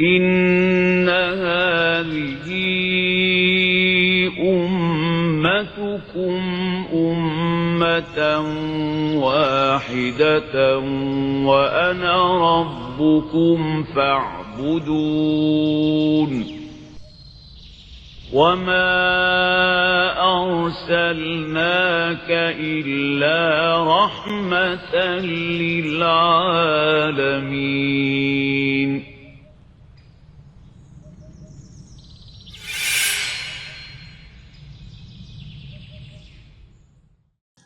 إن هذه أمتكم أمة واحدة وأنا ربكم فاعبدون وما أرسلناك إلا رحمة للعالمين.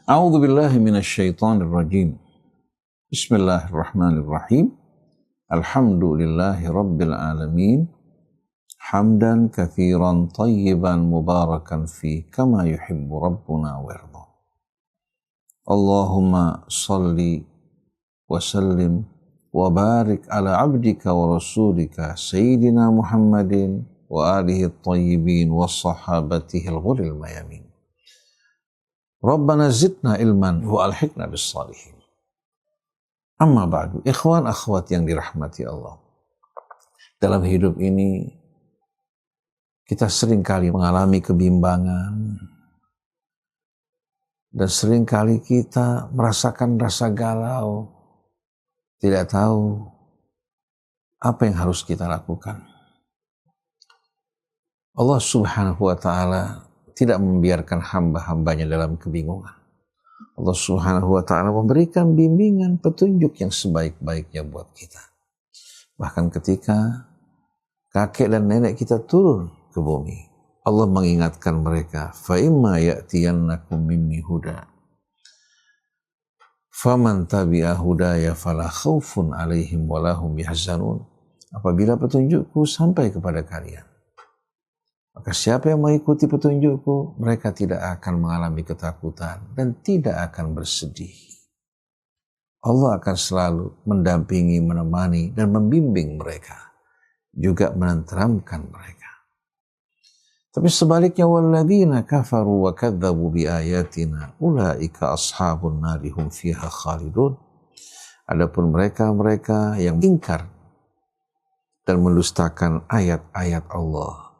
A'udzu billahi minasyaitonir rajim. Bismillahirrahmanirrahim. Alhamdulillahi rabbil alamin. Hamdan katsiran thayyiban mubarakan fi kama yuhibbu rabbuna wa yarda. Allahumma salli wa sallim wa barik ala abdika wa rasulika sayyidina Muhammadin wa alihi at-tayyibin wa sahabatihi al-ghurril mayamin. Rabbana zidna ilman wa alhiqna bis salihin. Amma ba'du, ikhwan akhwat yang dirahmati Allah. Dalam hidup ini kita seringkali mengalami kebimbangan dan seringkali kita merasakan rasa galau, tidak tahu apa yang harus kita lakukan. Allah Subhanahu wa ta'ala tidak membiarkan hamba-hambanya dalam kebingungan. Allah Subhanahu wa ta'ala memberikan bimbingan, petunjuk yang sebaik-baiknya buat kita. Bahkan ketika kakek dan nenek kita turun ke bumi, Allah mengingatkan mereka, فَإِمَّا يَأْتِيَنَّكُمْ مِنِّي هُدًى فَمَنْ تَبِعَ هُدَايَ فَلَا خَوْفٌ عَلَيْهِمْ وَلَا هُمْ يَحْزَنُونَ. Apabila petunjukku sampai kepada kalian, maka siapa yang mengikuti petunjukku, mereka tidak akan mengalami ketakutan dan tidak akan bersedih. Allah akan selalu mendampingi, menemani, dan membimbing mereka, juga menenteramkan mereka. Tapi sebaliknya, walladzina kafaru wa kadzabu biayatina ulaika ashabun nari hum fiha khalidun. Adapun mereka yang ingkar dan mendustakan ayat-ayat Allah,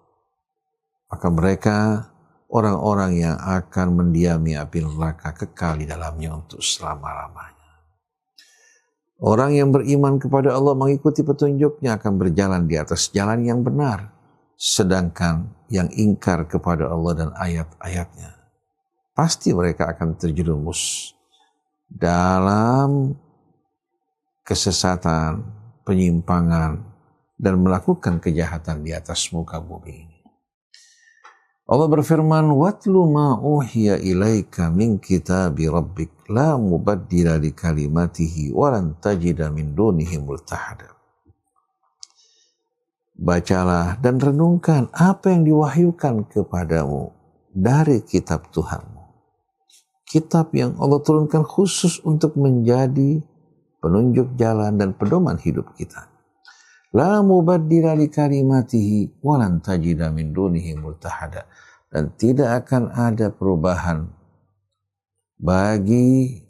maka mereka orang-orang yang akan mendiami api neraka, kekal di dalamnya untuk selama-lamanya. Orang yang beriman kepada Allah mengikuti petunjuknya akan berjalan di atas jalan yang benar. Sedangkan yang ingkar kepada Allah dan ayat-ayatnya, pasti mereka akan terjerumus dalam kesesatan, penyimpangan, dan melakukan kejahatan di atas muka bumi. Allah berfirman, "Watlu ma uhiya ilaika min kitabi rabbik la mubaddila li kalimatihi wa lan tajida min dunihi multahada." Bacalah dan renungkan apa yang diwahyukan kepadamu dari kitab Tuhanmu. Kitab yang Allah turunkan khusus untuk menjadi penunjuk jalan dan pedoman hidup kita. La mubaddila li kalimatihi wa lan tajida min dunihi multahada. Dan tidak akan ada perubahan bagi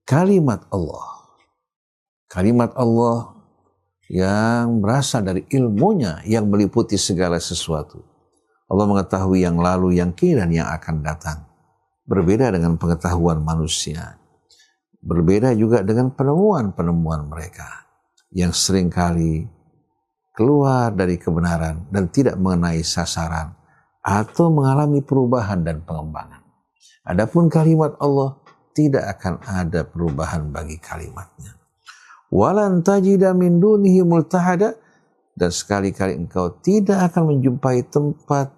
kalimat Allah. Kalimat Allah yang berasal dari ilmunya yang meliputi segala sesuatu. Allah mengetahui yang lalu, yang kini, dan yang akan datang. Berbeda dengan pengetahuan manusia. Berbeda juga dengan penemuan-penemuan mereka yang seringkali keluar dari kebenaran dan tidak mengenai sasaran atau mengalami perubahan dan pengembangan. Adapun kalimat Allah, tidak akan ada perubahan bagi kalimatnya. Walan tajida min dunihi multahada, dan sekali-kali engkau tidak akan menjumpai tempat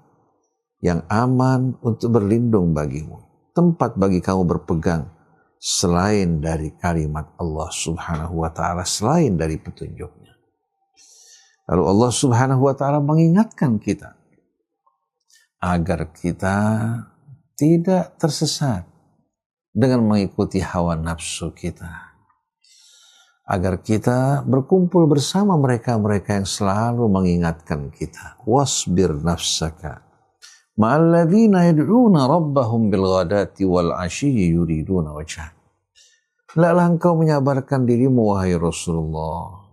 yang aman untuk berlindung bagimu, tempat bagi kamu berpegang selain dari kalimat Allah Subhanahu wa ta'ala, selain dari petunjuknya. Lalu Allah Subhanahu wa ta'ala mengingatkan kita agar kita tidak tersesat dengan mengikuti hawa nafsu kita. Agar kita berkumpul bersama mereka-mereka yang selalu mengingatkan kita. Wasbir nafsaka ma'alladzina yad'una rabbahum bilghadati wal 'ashyi yuriduna wajhah. Hendaklah engkau menyabarkan dirimu, wahai Rasulullah,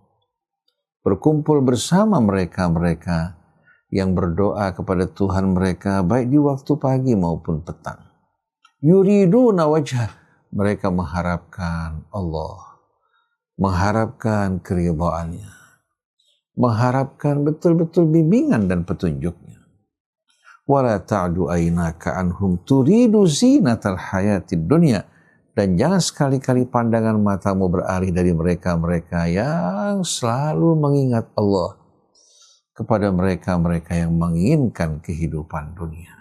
berkumpul bersama mereka-mereka yang berdoa kepada Tuhan mereka baik di waktu pagi maupun petang. Yuriduna wajhah, mereka mengharapkan Allah, mengharapkan keridhaannya, mengharapkan betul-betul bimbingan dan petunjuknya. Wala ta'du aynaka anhum turidu zinatal hayatid dunya, dan jangan sekali-kali pandangan matamu beralih dari mereka-mereka yang selalu mengingat Allah kepada mereka-mereka yang menginginkan kehidupan dunia.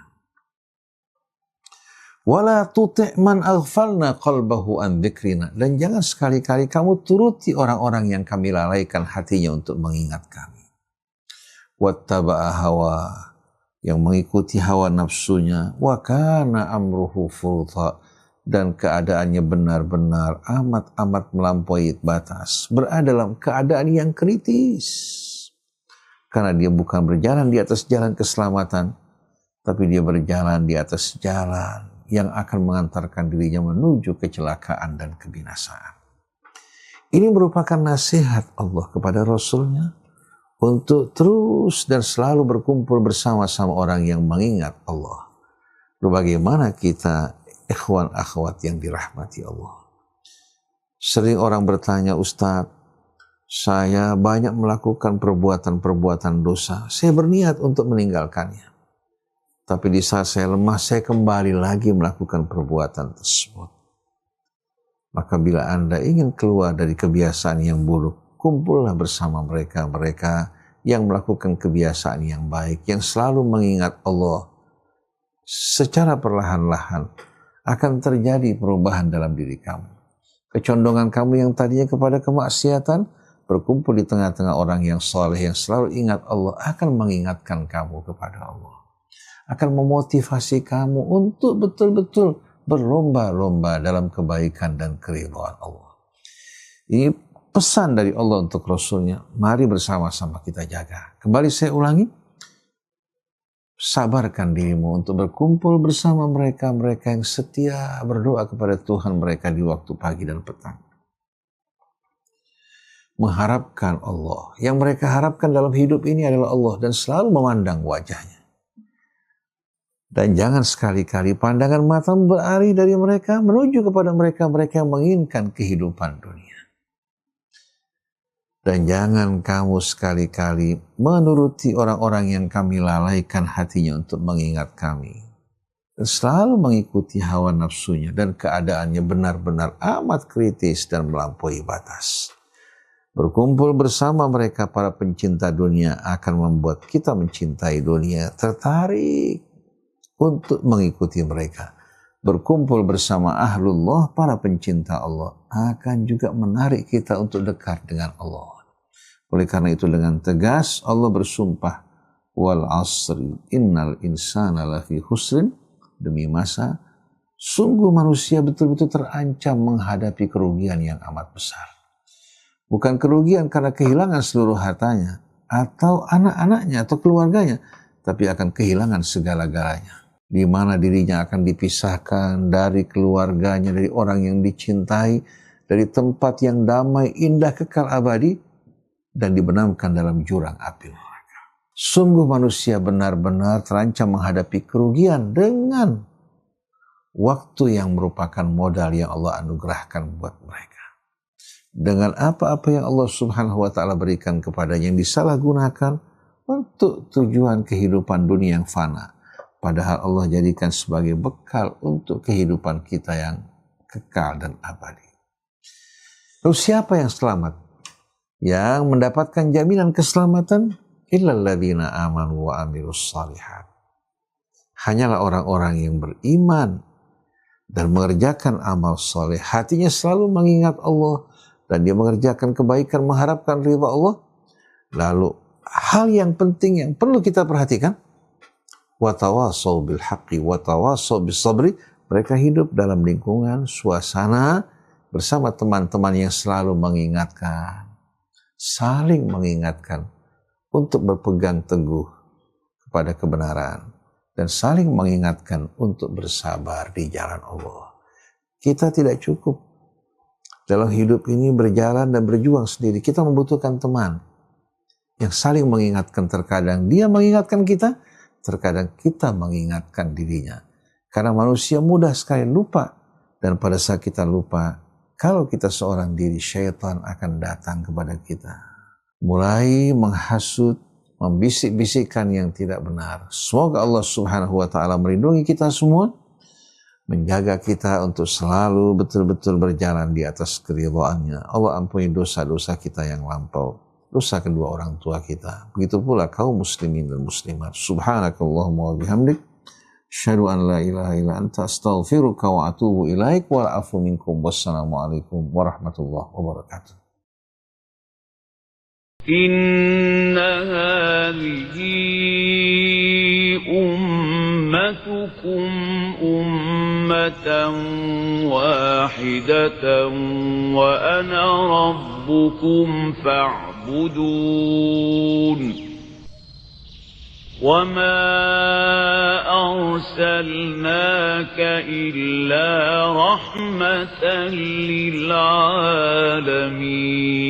Wala tuti' man aghfalna qalbahu an dzikrina, dan jangan sekali-kali kamu turuti orang-orang yang kami lalaikan hatinya untuk mengingat kami. Wattaba'a hawa, yang mengikuti hawa nafsunya, wa kana amruhu furta, dan keadaannya benar-benar amat-amat melampaui batas, berada dalam keadaan yang kritis. Karena dia bukan berjalan di atas jalan keselamatan, tapi dia berjalan di atas jalan yang akan mengantarkan dirinya menuju kecelakaan dan kebinasaan. Ini merupakan nasihat Allah kepada Rasulnya untuk terus dan selalu berkumpul bersama-sama orang yang mengingat Allah. Bagaimana kita, ikhwan akhwat yang dirahmati Allah? Sering orang bertanya, Ustaz, saya banyak melakukan perbuatan-perbuatan dosa. Saya berniat untuk meninggalkannya. Tapi di saat saya lemah, saya kembali lagi melakukan perbuatan tersebut. Maka bila Anda ingin keluar dari kebiasaan yang buruk, kumpullah bersama mereka-mereka yang melakukan kebiasaan yang baik, yang selalu mengingat Allah. Secara perlahan-lahan akan terjadi perubahan dalam diri kamu. Kecondongan kamu yang tadinya kepada kemaksiatan, berkumpul di tengah-tengah orang yang soleh, yang selalu ingat Allah, akan mengingatkan kamu kepada Allah. Akan memotivasi kamu untuk betul-betul berlomba-lomba dalam kebaikan dan keridhaan Allah. Ini pesan dari Allah untuk Rasulnya. Mari bersama-sama kita jaga. Kembali saya ulangi. Sabarkan dirimu untuk berkumpul bersama mereka-mereka yang setia berdoa kepada Tuhan mereka di waktu pagi dan petang. Mengharapkan Allah. Yang mereka harapkan dalam hidup ini adalah Allah dan selalu memandang wajahnya. Dan jangan sekali-kali pandangan matamu beralih dari mereka menuju kepada mereka-mereka yang menginginkan kehidupan dunia. Dan jangan kamu sekali-kali menuruti orang-orang yang kami lalaikan hatinya untuk mengingat kami. Dan selalu mengikuti hawa nafsunya dan keadaannya benar-benar amat kritis dan melampaui batas. Berkumpul bersama mereka para pencinta dunia akan membuat kita mencintai dunia, tertarik untuk mengikuti mereka. Berkumpul bersama ahlullah, para pencinta Allah, akan juga menarik kita untuk dekat dengan Allah. Oleh karena itu dengan tegas Allah bersumpah, wal asri innal insana lafi khusrin, demi masa sungguh manusia betul-betul terancam menghadapi kerugian yang amat besar. Bukan kerugian karena kehilangan seluruh hartanya atau anak-anaknya atau keluarganya, tapi akan kehilangan segala-galanya. Di mana dirinya akan dipisahkan dari keluarganya, dari orang yang dicintai, dari tempat yang damai, indah, kekal abadi, dan dibenamkan dalam jurang api neraka. Sungguh manusia benar-benar terancam menghadapi kerugian dengan waktu yang merupakan modal yang Allah anugerahkan buat mereka. Dengan apa-apa yang Allah Subhanahu wa ta'ala berikan kepadanya yang disalahgunakan untuk tujuan kehidupan dunia yang fana. Padahal Allah jadikan sebagai bekal untuk kehidupan kita yang kekal dan abadi. Lalu siapa yang selamat? Yang mendapatkan jaminan keselamatan? Illal ladzina amanu wa amilus shalihat. Hanyalah orang-orang yang beriman dan mengerjakan amal soleh. Hatinya selalu mengingat Allah dan dia mengerjakan kebaikan, mengharapkan ridha Allah. Lalu hal yang penting yang perlu kita perhatikan, watawasau bil haqqi watawasau bis sabri, mereka hidup dalam lingkungan suasana bersama teman-teman yang selalu mengingatkan, saling mengingatkan untuk berpegang teguh kepada kebenaran dan saling mengingatkan untuk bersabar di jalan Allah. Kita tidak cukup dalam hidup ini berjalan dan berjuang sendiri. Kita membutuhkan teman yang saling mengingatkan. Terkadang dia mengingatkan kita, terkadang kita mengingatkan dirinya. Karena manusia mudah sekali lupa, dan pada saat kita lupa, kalau kita seorang diri, syaitan akan datang kepada kita. Mulai menghasut, membisik-bisikkan yang tidak benar. Semoga Allah Subhanahu wa Ta'ala melindungi kita semua, menjaga kita untuk selalu betul-betul berjalan di atas keridhaannya. Allah ampuni dosa-dosa kita yang lampau, dosa kedua orang tua kita. Begitu pula kaum muslimin dan muslimat. Subhanakallahumma wa bihamdik, asyhadu an la ilaha illa anta, astaghfiruka wa atubu ilaik, wa afu minkum. Wassalamualaikum warahmatullahi wabarakatuh. Inna hadhihi ummatukum ummatan wahidatan wa ana rabbukum fa'budun. وَمَا أَرْسَلْنَاكَ إِلَّا رَحْمَةً لِلْعَالَمِينَ